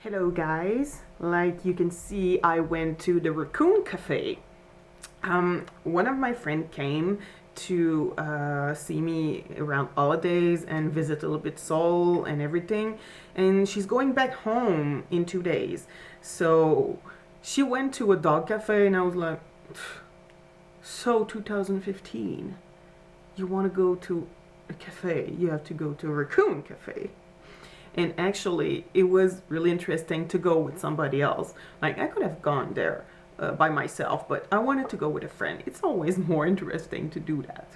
Hello guys, like you can see I went to the Raccoon Cafe. One of my friend came to see me around holidays and visit a little bit Seoul and everything, and she's going back home in 2 days. So she went to a dog cafe and I was like, so 2015, you want to go to a cafe, you have to go to a Raccoon Cafe. And actually, it was really interesting to go with somebody else. Like, I could have gone there by myself, but I wanted to go with a friend. It's always more interesting to do that.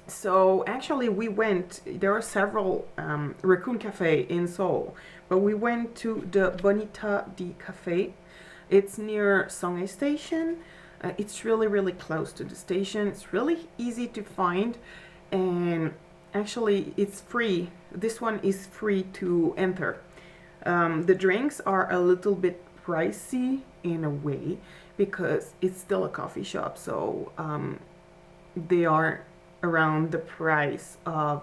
So actually, we went, there are several raccoon cafe in Seoul, but we went to the Bonita di Cafe. It's near Seoul Station. It's really, really close to the station. It's really easy to find, and actually, it's free. This one is free to enter. The drinks are a little bit pricey in a way because it's still a coffee shop, so they are around the price of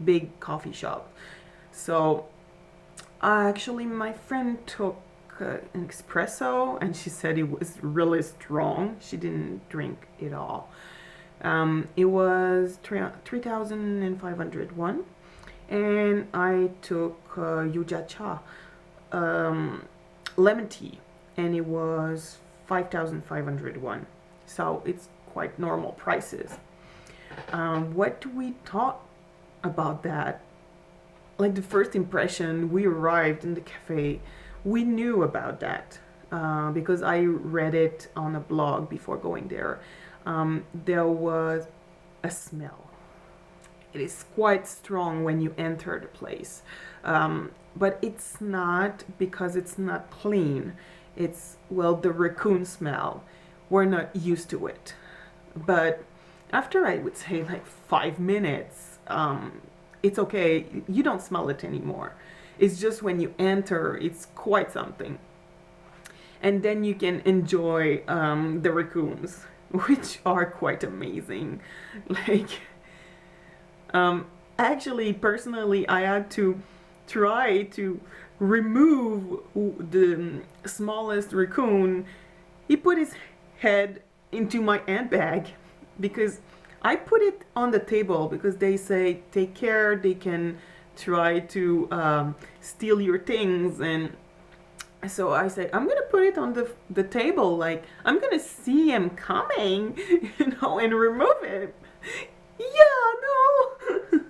big coffee shop. So actually, my friend took an espresso, and she said it was really strong. She didn't drink it all. It was 3,500 won, and I took yuja cha, lemon tea, and it was 5,500 won. So it's quite normal prices. What do we talk about that? Like the first impression, we arrived in the cafe, we knew about that because I read it on a blog before going there. There was a smell. It is quite strong when you enter the place, but it's not because it's not clean. It's, well, the raccoon smell. We're not used to it, but after, I would say, like 5 minutes, it's okay. You don't smell it anymore. It's just when you enter, it's quite something, and then you can enjoy the raccoons, which are quite amazing. Like, actually, personally, I had to try to remove the smallest raccoon. He put his head into my handbag because I put it on the table because they say, take care, they can try to steal your things. And so I said, I'm gonna put it on the table, like I'm gonna see him coming, and remove it. Yeah, no.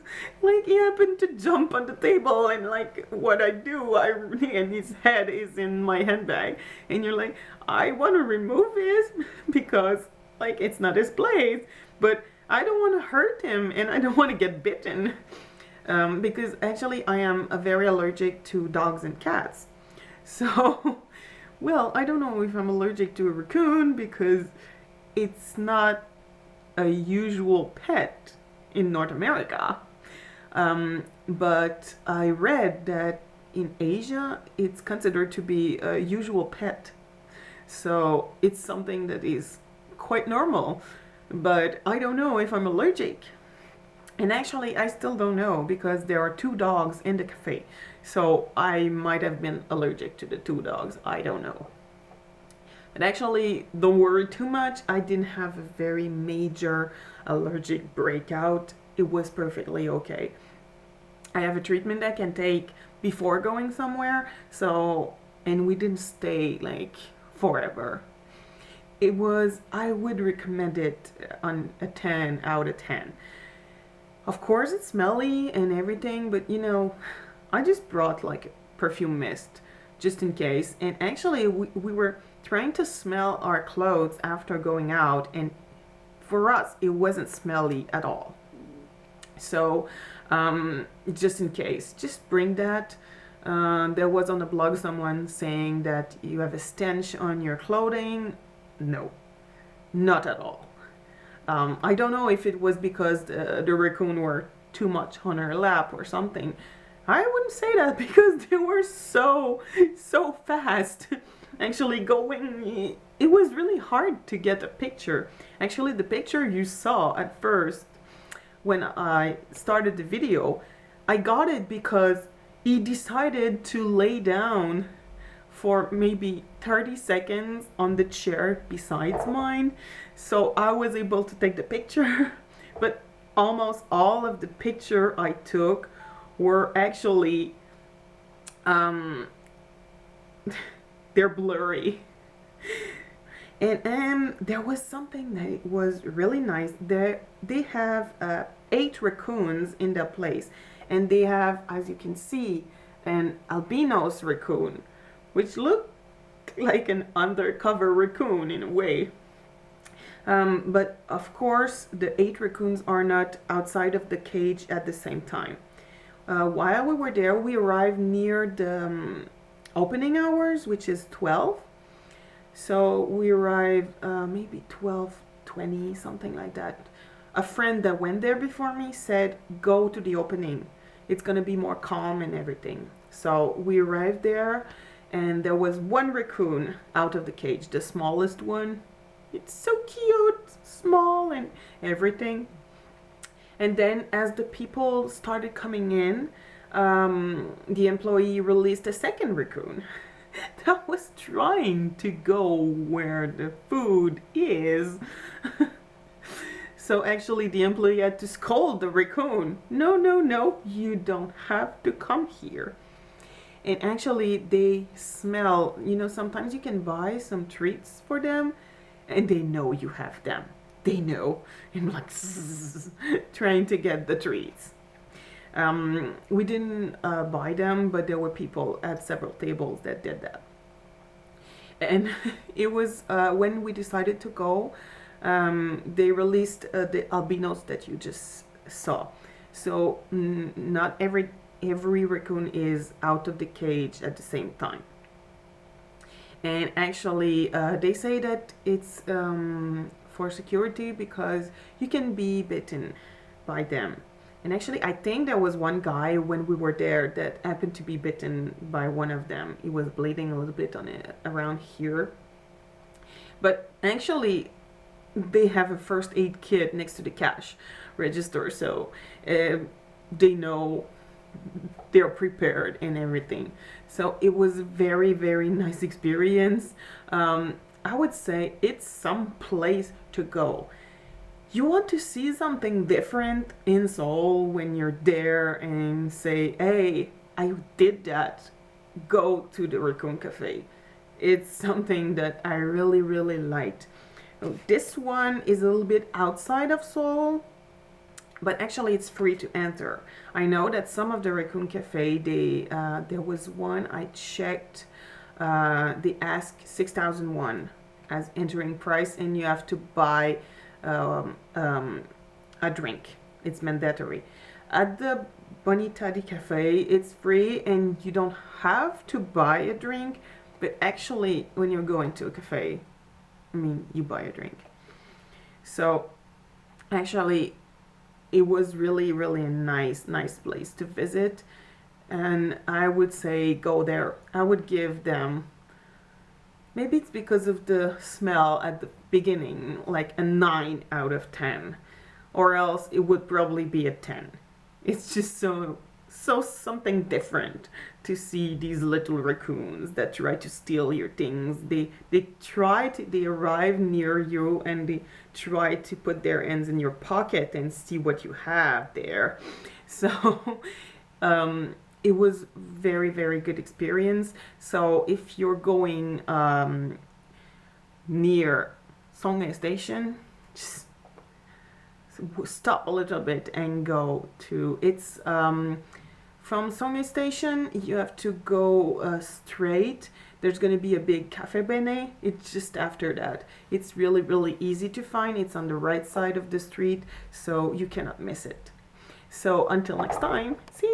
Like, he happened to jump on the table, and like what I do, and his head is in my handbag, and you're like, I want to remove this because like it's not his place, but I don't want to hurt him, and I don't want to get bitten, because actually I am very allergic to dogs and cats. So, well, I don't know if I'm allergic to a raccoon because it's not a usual pet in North America. But I read that in Asia it's considered to be a usual pet. So it's something that is quite normal. But I don't know if I'm allergic. And actually, I still don't know because there are 2 dogs in the cafe. So I might have been allergic to the 2 dogs. I don't know. But actually, don't worry too much. I didn't have a very major allergic breakout. It was perfectly okay. I have a treatment I can take before going somewhere. So, and we didn't stay like forever. I would recommend it on a 10 out of 10. Of course, it's smelly and everything, but I just brought like a perfume mist just in case. And actually, we were trying to smell our clothes after going out, and for us, it wasn't smelly at all. So, just in case, just bring that. There was on the blog someone saying that you have a stench on your clothing. No, not at all. I don't know if it was because the raccoon were too much on her lap or something. I wouldn't say that because they were so fast. Actually, it was really hard to get a picture. Actually, the picture you saw at first when I started the video, I got it because he decided to lay down for maybe 30 seconds on the chair besides mine. So I was able to take the picture, but almost all of the picture I took were actually they're blurry. And there was something that was really nice. They have 8 raccoons in the place, and they have, as you can see, an albinos raccoon, which looked like an undercover raccoon in a way. But of course, the 8 raccoons are not outside of the cage at the same time. While we were there, we arrived near the opening hours, which is 12. So we arrived maybe 12:20, something like that. A friend that went there before me said, go to the opening. It's going to be more calm and everything. So we arrived there, and there was one raccoon out of the cage, the smallest one. It's so cute, small and everything. And then as the people started coming in, the employee released a second raccoon that was trying to go where the food is. So actually the employee had to scold the raccoon. No, no, no, you don't have to come here. And actually they smell, sometimes you can buy some treats for them and they know you have them. They know. And like trying to get the treats. We didn't buy them, but there were people at several tables that did that. And it was when we decided to go, they released the albinos that you just saw. So not every raccoon is out of the cage at the same time. And actually, they say that it's for security because you can be bitten by them. And actually, I think there was one guy when we were there that happened to be bitten by one of them. He was bleeding a little bit on it around here. But actually, they have a first aid kit next to the cash register, so they know they're prepared and everything. So it was a very, very nice experience. I would say it's some place to go. You want to see something different in Seoul when you're there and say, hey, I did that. Go to the Raccoon Cafe. It's something that I really, really liked. This one is a little bit outside of Seoul, but actually it's free to enter. I know that some of the Raccoon Cafe, there was one I checked, they ask 6,000 won as entering price, and you have to buy a drink. It's mandatory. At the Bonitadi Cafe, it's free and you don't have to buy a drink, but actually when you're going to a cafe, you buy a drink. So actually it was really, really a nice place to visit, and I would say go there. I would give them, maybe it's because of the smell at the beginning, like a 9 out of 10, or else it would probably be a 10. It's just so something different to see these little raccoons that try to steal your things. They arrive near you and they try to put their hands in your pocket and see what you have there. So it was very, very good experience. So if you're going near Seoul Station, just stop a little bit and go to, it's from Seoul Station you have to go straight. There's going to be a big Cafe Bene. It's just after that. It's really, really easy to find. It's on the right side of the street, so you cannot miss it. So until next time, see you.